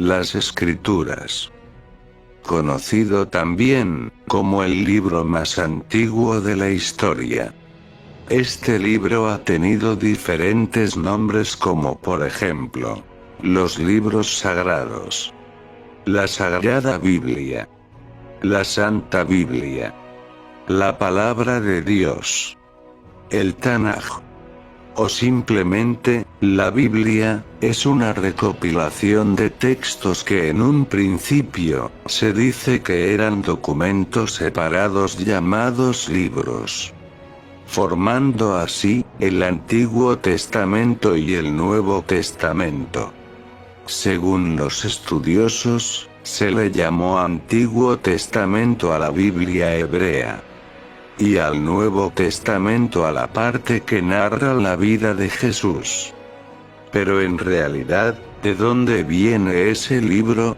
las Escrituras. Conocido también como el libro más antiguo de la historia. Este libro ha tenido diferentes nombres como por ejemplo, los libros sagrados, la Sagrada Biblia, la Santa Biblia, la Palabra de Dios, el Tanaj, o simplemente, la Biblia, es una recopilación de textos que en un principio, se dice que eran documentos separados llamados libros, formando así, el Antiguo Testamento y el Nuevo Testamento. Según los estudiosos, se le llamó Antiguo Testamento a la Biblia hebrea, y al Nuevo Testamento a la parte que narra la vida de Jesús. Pero en realidad, ¿de dónde viene ese libro?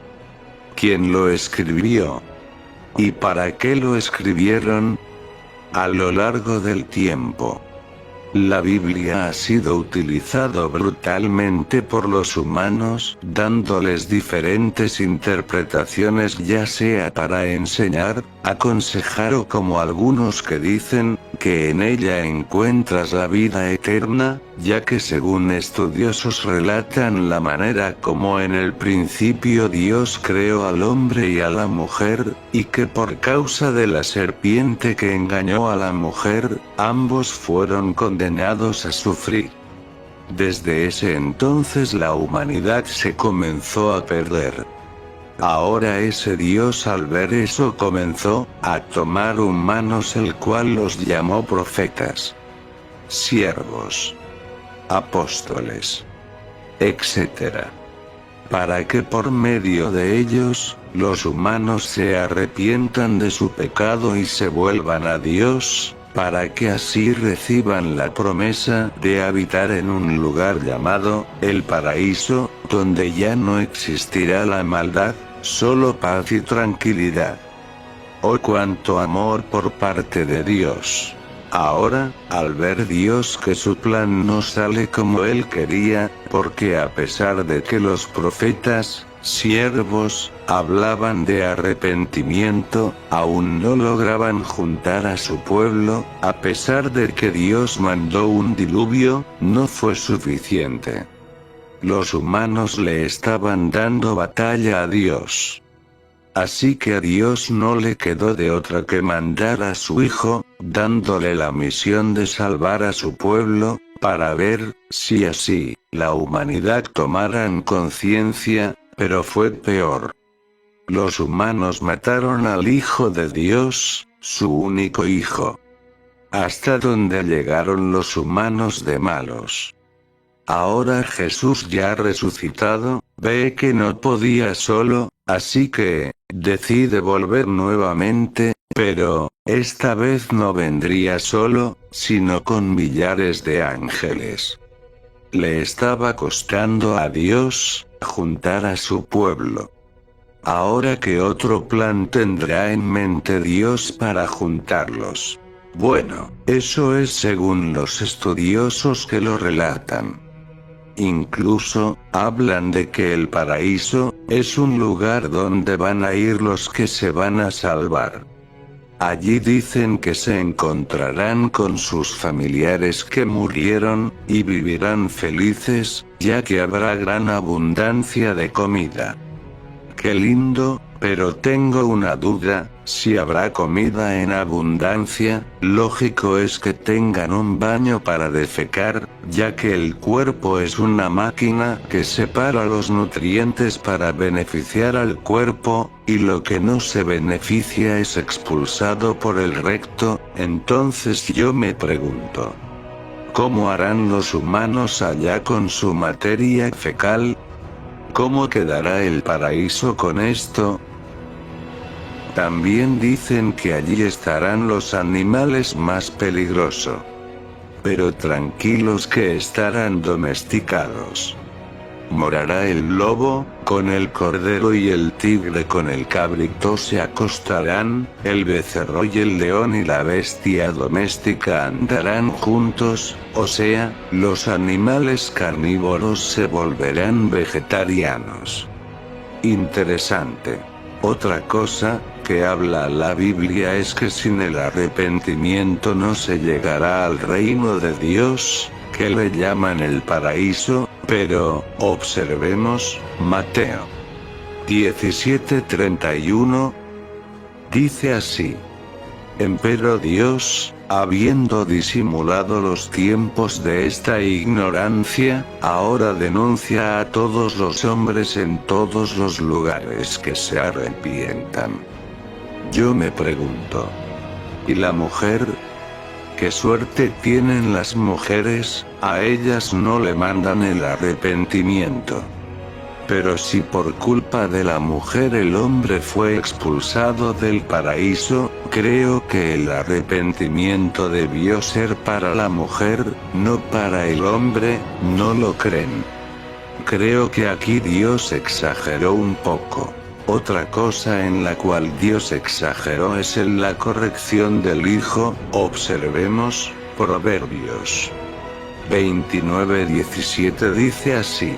¿Quién lo escribió? ¿Y para qué lo escribieron? A lo largo del tiempo, la Biblia ha sido utilizado brutalmente por los humanos, dándoles diferentes interpretaciones, ya sea para enseñar, aconsejar o como algunos que dicen, que en ella encuentras la vida eterna, ya que según estudiosos relatan la manera como en el principio Dios creó al hombre y a la mujer, y que por causa de la serpiente que engañó a la mujer, ambos fueron condenados a sufrir. Desde ese entonces la humanidad se comenzó a perder. Ahora ese Dios al ver eso comenzó a tomar humanos, el cual los llamó profetas, siervos, apóstoles, etc. Para que por medio de ellos, los humanos se arrepientan de su pecado y se vuelvan a Dios, para que así reciban la promesa de habitar en un lugar llamado el paraíso, donde ya no existirá la maldad, solo paz y tranquilidad. ¡Oh, cuánto amor por parte de Dios! Ahora, al ver Dios que su plan no sale como él quería, porque a pesar de que los profetas, siervos, hablaban de arrepentimiento, aún no lograban juntar a su pueblo, a pesar de que Dios mandó un diluvio, no fue suficiente. Los humanos le estaban dando batalla a Dios. Así que a Dios no le quedó de otra que mandar a su Hijo, dándole la misión de salvar a su pueblo, para ver si así, la humanidad tomaran conciencia, pero fue peor. Los humanos mataron al Hijo de Dios, su único Hijo. ¿Hasta dónde llegaron los humanos de malos? Ahora Jesús ya resucitado, ve que no podía solo, así que, decide volver nuevamente, pero, esta vez no vendría solo, sino con millares de ángeles. Le estaba costando a Dios, juntar a su pueblo. Ahora, ¿qué otro plan tendrá en mente Dios para juntarlos? Bueno, eso es según los estudiosos que lo relatan. Incluso, hablan de que el paraíso, es un lugar donde van a ir los que se van a salvar. Allí dicen que se encontrarán con sus familiares que murieron, y vivirán felices, ya que habrá gran abundancia de comida. ¡Qué lindo! Pero tengo una duda, si habrá comida en abundancia, lógico es que tengan un baño para defecar, ya que el cuerpo es una máquina que separa los nutrientes para beneficiar al cuerpo, y lo que no se beneficia es expulsado por el recto. Entonces yo me pregunto, ¿cómo harán los humanos allá con su materia fecal? ¿Cómo quedará el paraíso con esto? También dicen que allí estarán los animales más peligrosos. Pero tranquilos, que estarán domesticados. Morará el lobo con el cordero y el tigre con el cabrito se acostarán, el becerro y el león y la bestia doméstica andarán juntos, o sea, los animales carnívoros se volverán vegetarianos. Interesante. Otra cosa que habla la Biblia es que sin el arrepentimiento no se llegará al reino de Dios, que le llaman el paraíso, pero, observemos, Mateo 17:31, dice así: Empero Dios, habiendo disimulado los tiempos de esta ignorancia, ahora denuncia a todos los hombres en todos los lugares que se arrepientan. Yo me pregunto, ¿y la mujer? ¿Qué suerte tienen las mujeres? A ellas no le mandan el arrepentimiento. Pero si por culpa de la mujer el hombre fue expulsado del paraíso, creo que el arrepentimiento debió ser para la mujer, no para el hombre, ¿no lo creen? Creo que aquí Dios exageró un poco. Otra cosa en la cual Dios exageró es en la corrección del hijo. Observemos, Proverbios 29:17 dice así: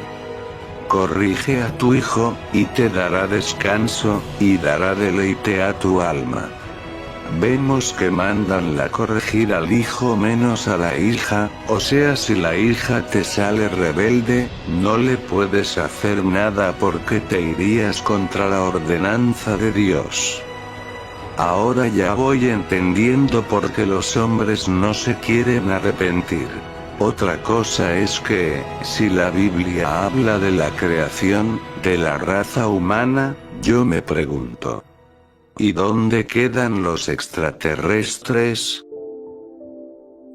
Corrige a tu hijo, y te dará descanso, y dará deleite a tu alma. Vemos que mandan la corregir al hijo menos a la hija, o sea, si la hija te sale rebelde, no le puedes hacer nada porque te irías contra la ordenanza de Dios. Ahora ya voy entendiendo por qué los hombres no se quieren arrepentir. Otra cosa es que, si la Biblia habla de la creación, de la raza humana, yo me pregunto, ¿y dónde quedan los extraterrestres?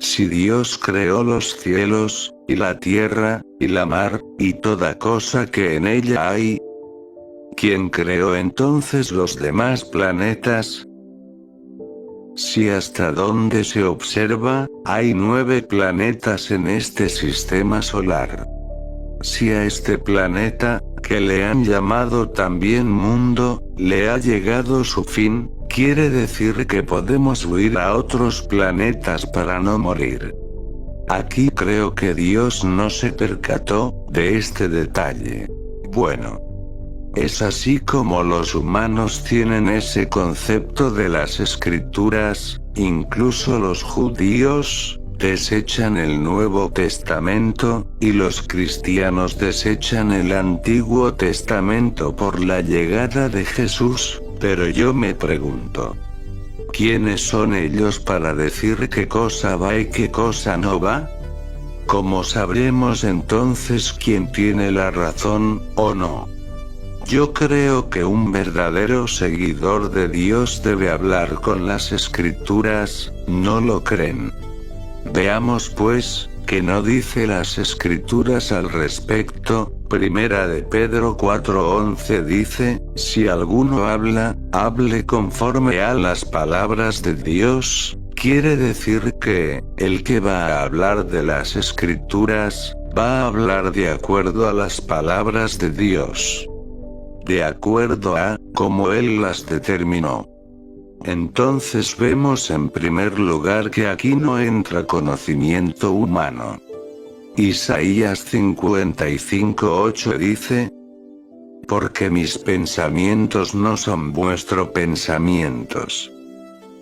Si Dios creó los cielos, y la tierra, y la mar, y toda cosa que en ella hay, ¿quién creó entonces los demás planetas? Si hasta donde se observa, hay 9 planetas en este sistema solar. Si a este planeta, que le han llamado también mundo, le ha llegado su fin, quiere decir que podemos huir a otros planetas para no morir. Aquí creo que Dios no se percató de este detalle. Bueno, es así como los humanos tienen ese concepto de las escrituras. Incluso los judíos desechan el Nuevo Testamento, y los cristianos desechan el Antiguo Testamento por la llegada de Jesús. Pero yo me pregunto, ¿quiénes son ellos para decir qué cosa va y qué cosa no va? ¿Cómo sabremos entonces quién tiene la razón, o no? Yo creo que un verdadero seguidor de Dios debe hablar con las escrituras, ¿no lo creen? Veamos pues, ¿qué no dice las escrituras al respecto? Primera de Pedro 4:11 dice: Si alguno habla, hable conforme a las palabras de Dios. Quiere decir que, el que va a hablar de las escrituras, va a hablar de acuerdo a las palabras de Dios. De acuerdo a cómo Él las determinó. Entonces vemos en primer lugar que aquí no entra conocimiento humano. Isaías 55:8 dice: Porque mis pensamientos no son vuestros pensamientos.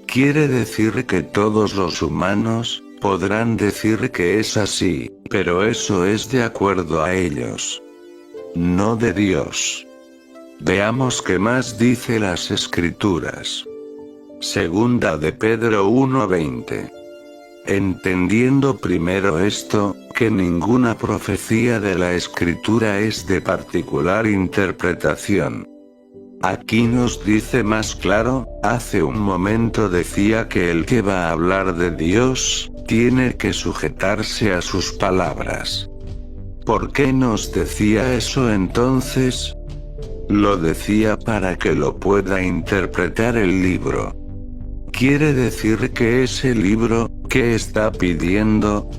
Quiere decir que todos los humanos podrán decir que es así, pero eso es de acuerdo a ellos, no de Dios. Veamos qué más dice las escrituras. Segunda de Pedro 1:20. Entendiendo primero esto, que ninguna profecía de la escritura es de particular interpretación. Aquí nos dice más claro. Hace un momento decía que el que va a hablar de Dios, tiene que sujetarse a sus palabras. ¿Por qué nos decía eso entonces? Lo decía para que lo pueda interpretar el libro. Quiere decir que ese libro, ¿qué está pidiendo?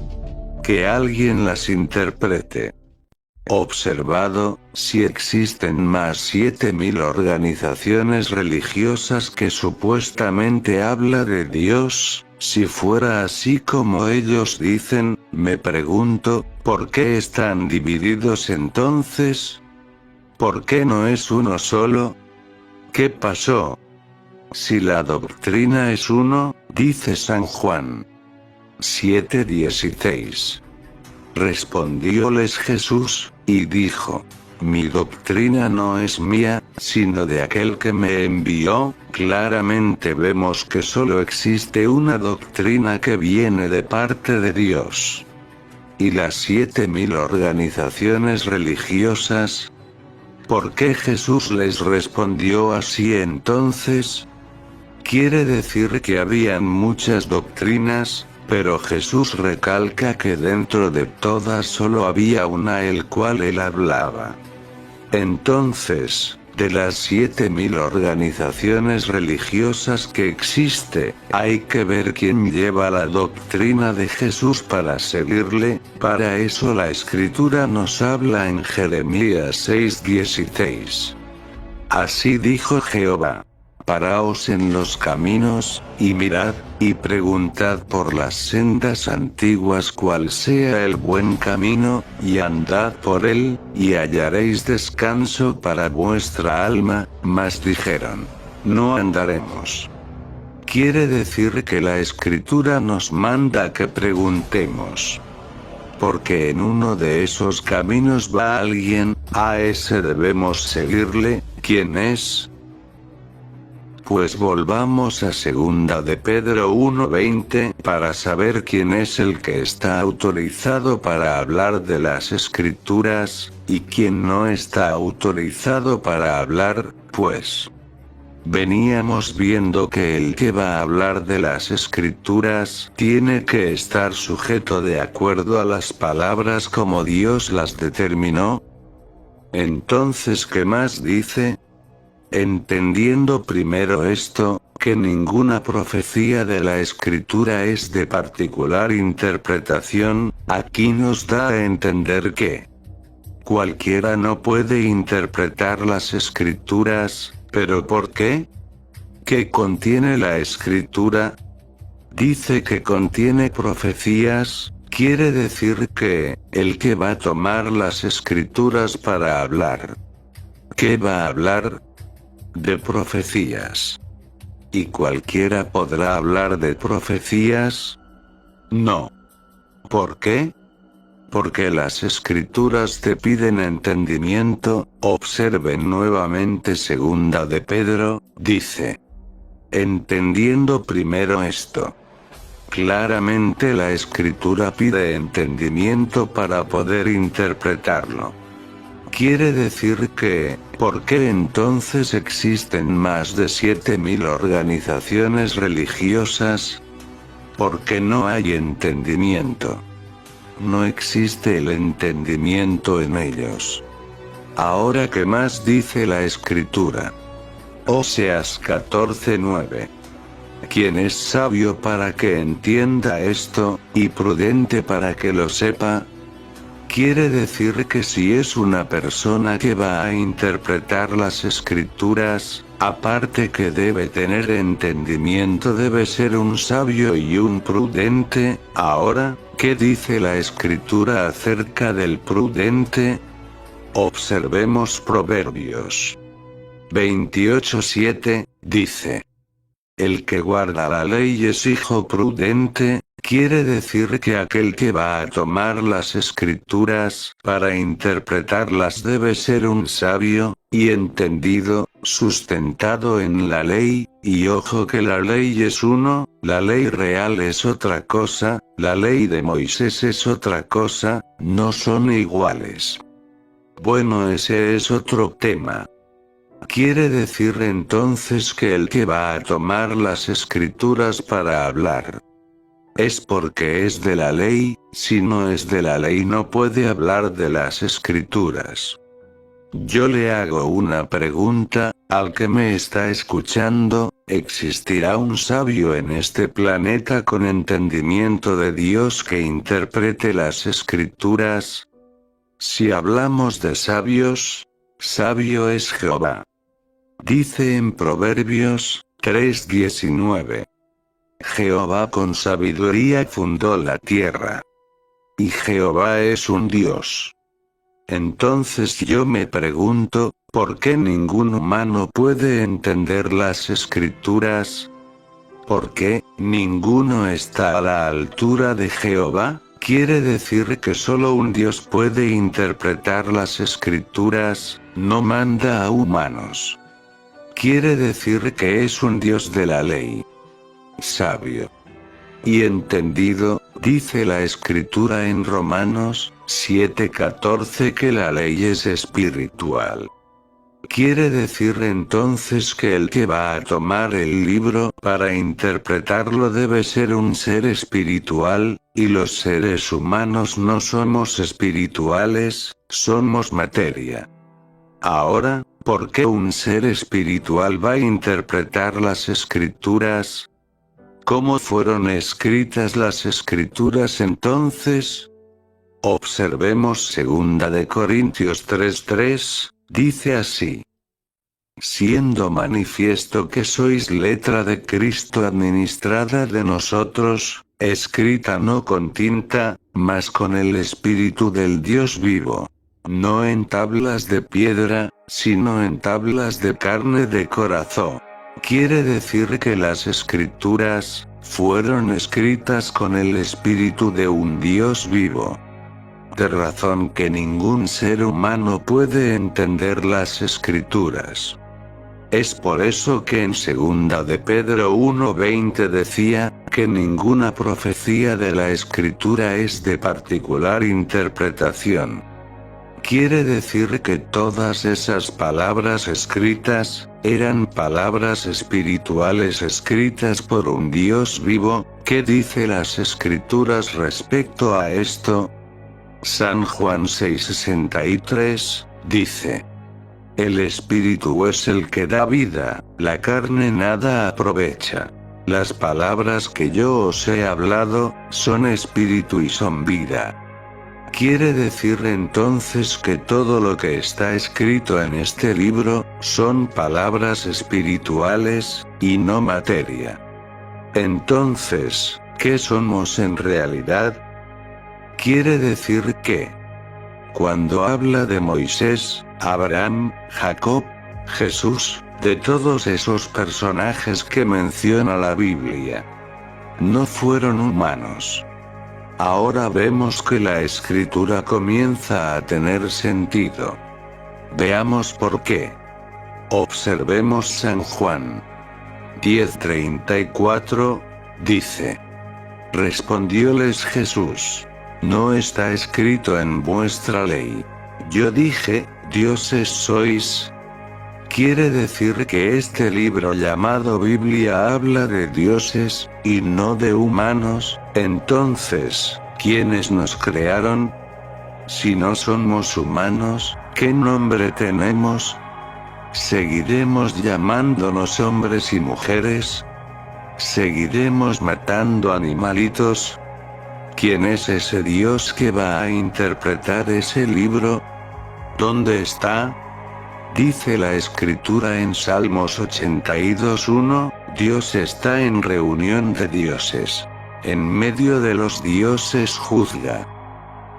Que alguien las interprete. Observado, si existen más 7000 organizaciones religiosas que supuestamente habla de Dios, si fuera así como ellos dicen, me pregunto, ¿por qué están divididos entonces? ¿Por qué no es uno solo? ¿Qué pasó? Si la doctrina es uno, dice San Juan 7:16. Respondióles Jesús, y dijo: Mi doctrina no es mía, sino de aquel que me envió. Claramente vemos que solo existe una doctrina que viene de parte de Dios. ¿Y las 7000 organizaciones religiosas? ¿Por qué Jesús les respondió así entonces? Quiere decir que habían muchas doctrinas, pero Jesús recalca que dentro de todas solo había una el cual él hablaba. Entonces, de las 7000 organizaciones religiosas que existe, hay que ver quién lleva la doctrina de Jesús para seguirle. Para eso la Escritura nos habla en Jeremías 6:16. Así dijo Jehová: Paraos en los caminos, y mirad, y preguntad por las sendas antiguas cuál sea el buen camino, y andad por él, y hallaréis descanso para vuestra alma. Mas dijeron: No andaremos. Quiere decir que la Escritura nos manda que preguntemos. Porque en uno de esos caminos va alguien, a ese debemos seguirle. ¿Quién es? Pues volvamos a 2 de Pedro 1:20 para saber quién es el que está autorizado para hablar de las Escrituras, y quién no está autorizado para hablar, pues. Veníamos viendo que el que va a hablar de las Escrituras tiene que estar sujeto de acuerdo a las palabras como Dios las determinó. Entonces, ¿qué más dice? Entendiendo primero esto, que ninguna profecía de la Escritura es de particular interpretación, aquí nos da a entender que cualquiera no puede interpretar las Escrituras. ¿Pero por qué? ¿Qué contiene la Escritura? Dice que contiene profecías. Quiere decir que el que va a tomar las Escrituras para hablar, ¿qué va a hablar? De profecías. ¿Y cualquiera podrá hablar de profecías? No. ¿Por qué? Porque las Escrituras te piden entendimiento. Observen nuevamente 2 de Pedro, dice: entendiendo primero esto. Claramente la Escritura pide entendimiento para poder interpretarlo. Quiere decir que, ¿por qué entonces existen más de 7000 organizaciones religiosas? Porque no hay entendimiento. No existe el entendimiento en ellos. Ahora, ¿qué más dice la Escritura? Oseas 14:9. ¿Quién es sabio para que entienda esto, y prudente para que lo sepa? Quiere decir que si es una persona que va a interpretar las Escrituras, aparte que debe tener entendimiento, debe ser un sabio y un prudente. Ahora, ¿qué dice la Escritura acerca del prudente? Observemos Proverbios 28:7, dice: el que guarda la ley es hijo prudente. Quiere decir que aquel que va a tomar las Escrituras para interpretarlas debe ser un sabio, y entendido, sustentado en la ley. Y ojo que la ley es uno, la ley real es otra cosa, la ley de Moisés es otra cosa, no son iguales. Bueno, ese es otro tema. Quiere decir entonces que el que va a tomar las Escrituras para hablar es porque es de la ley. Si no es de la ley no puede hablar de las Escrituras. Yo le hago una pregunta, al que me está escuchando: ¿existirá un sabio en este planeta con entendimiento de Dios que interprete las Escrituras? Si hablamos de sabios, sabio es Jehová. Dice en Proverbios 3:19. Jehová con sabiduría fundó la tierra. Y Jehová es un Dios Entonces yo me pregunto, ¿por qué ningún humano puede entender las escrituras? ¿Por qué ninguno está a la altura de Jehová? Quiere decir que solo un Dios puede interpretar las escrituras, no manda a humanos. Quiere decir que es un Dios de la ley. Sabio y entendido, dice la escritura en Romanos 7:14 que la ley es espiritual. Quiere decir entonces que el que va a tomar el libro para interpretarlo debe ser un ser espiritual, y los seres humanos no somos espirituales, somos materia. Ahora, ¿por qué un ser espiritual va a interpretar las escrituras? ¿Cómo fueron escritas las escrituras entonces? Observemos 2 de Corintios 3:3, dice así: siendo manifiesto que sois letra de Cristo administrada de nosotros, escrita no con tinta, mas con el Espíritu del Dios vivo. No en tablas de piedra, sino en tablas de carne de corazón. Quiere decir que las escrituras fueron escritas con el espíritu de un Dios vivo. De razón que ningún ser humano puede entender las escrituras. Es por eso que en 2 de Pedro 1:20 decía que ninguna profecía de la escritura es de particular interpretación. Quiere decir que todas esas palabras escritas, eran palabras espirituales escritas por un Dios vivo. ¿Qué dice las escrituras respecto a esto? San Juan 6:63, dice: el espíritu es el que da vida, la carne nada aprovecha. Las palabras que yo os he hablado, son espíritu y son vida. Quiere decir entonces que todo lo que está escrito en este libro, son palabras espirituales, y no materia. Entonces, ¿qué somos en realidad? Quiere decir que, cuando habla de Moisés, Abraham, Jacob, Jesús, de todos esos personajes que menciona la Biblia, no fueron humanos. Ahora vemos que la escritura comienza a tener sentido. Veamos por qué. Observemos San Juan 10:34, dice: respondióles Jesús: ¿no está escrito en vuestra ley? Yo dije, dioses sois. Quiere decir que este libro llamado Biblia habla de dioses, y no de humanos. Entonces, ¿quiénes nos crearon? Si no somos humanos, ¿qué nombre tenemos? ¿Seguiremos llamándonos hombres y mujeres? ¿Seguiremos matando animalitos? ¿Quién es ese Dios que va a interpretar ese libro? ¿Dónde está? Dice la escritura en Salmos 82:1, Dios está en reunión de dioses. En medio de los dioses juzga.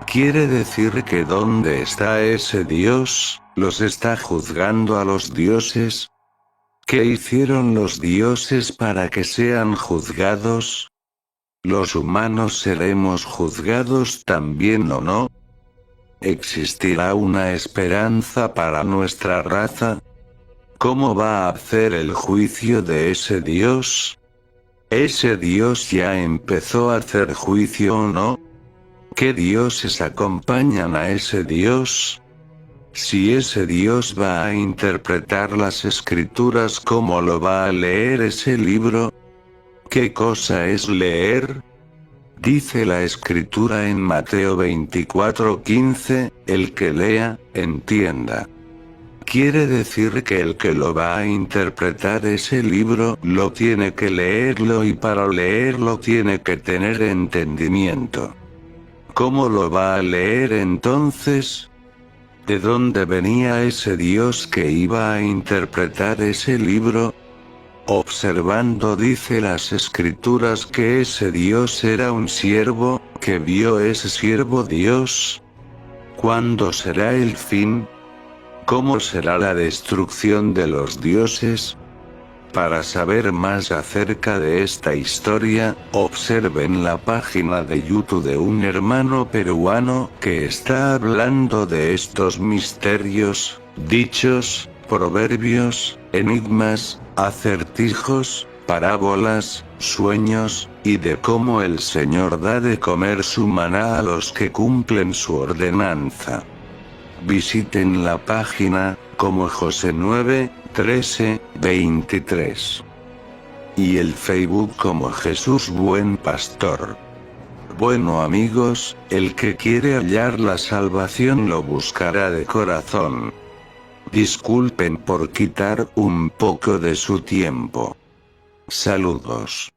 Quiere decir que ¿dónde está ese Dios? ¿Los está juzgando a los dioses? ¿Qué hicieron los dioses para que sean juzgados? ¿Los humanos seremos juzgados también o no? ¿Existirá una esperanza para nuestra raza? ¿Cómo va a hacer el juicio de ese Dios? ¿Ese Dios ya empezó a hacer juicio o no? ¿Qué dioses acompañan a ese Dios? Si ese Dios va a interpretar las escrituras, ¿cómo lo va a leer ese libro? ¿Qué cosa es leer? Dice la escritura en Mateo 24:15, el que lea, entienda. Quiere decir que el que lo va a interpretar ese libro, lo tiene que leerlo y para leerlo tiene que tener entendimiento. ¿Cómo lo va a leer entonces? ¿De dónde venía ese Dios que iba a interpretar ese libro? Observando dice las escrituras que ese Dios era un siervo, que vio ese siervo Dios. ¿Cuándo será el fin? ¿Cómo será la destrucción de los dioses? Para saber más acerca de esta historia, observen la página de YouTube de un hermano peruano que está hablando de estos misterios, dichos, proverbios, enigmas, acertijos, parábolas, sueños, y de cómo el Señor da de comer su maná a los que cumplen su ordenanza. Visiten la página, como José 9, 13, 23. Y el Facebook como Jesús Buen Pastor. Bueno amigos, el que quiere hallar la salvación lo buscará de corazón. Disculpen por quitar un poco de su tiempo. Saludos.